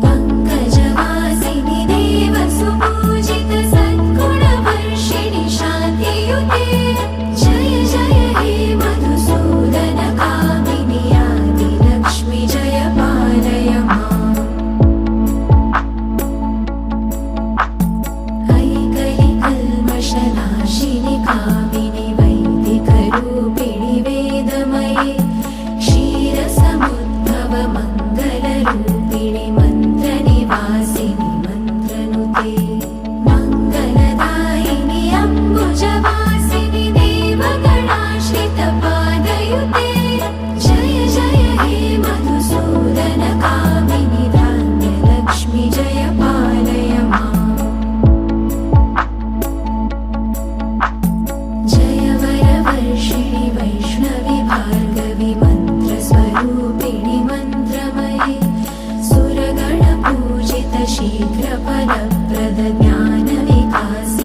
पङ्कजवासिनि देवसुपूजित सद्गुणवर्षिणि शान्तियुते जय जय हे मधुसूदन कामिनि आदिलक्ष्मि जय पालय माम् ऐकलिकल्मषनाशिनि कामिनि वैदिकरूपिणि वेदमये क्षीरसमुद्भव मङ्गलरूपिणि मन्त्रनिवासिनि मन्त्रनुते मङ्गलदायिनि अम्बुजवासिनि देवगणाश्रितपादयुते जय जय हे मधुसूदन कामिनि धान्यलक्ष्मि जय पालय माम् जय वरवर्षिणि वैष्णवि भार्गवि मन्त्रस्वरूपिणि मन्त्रमये सुरगणपूजित शीघ्रफल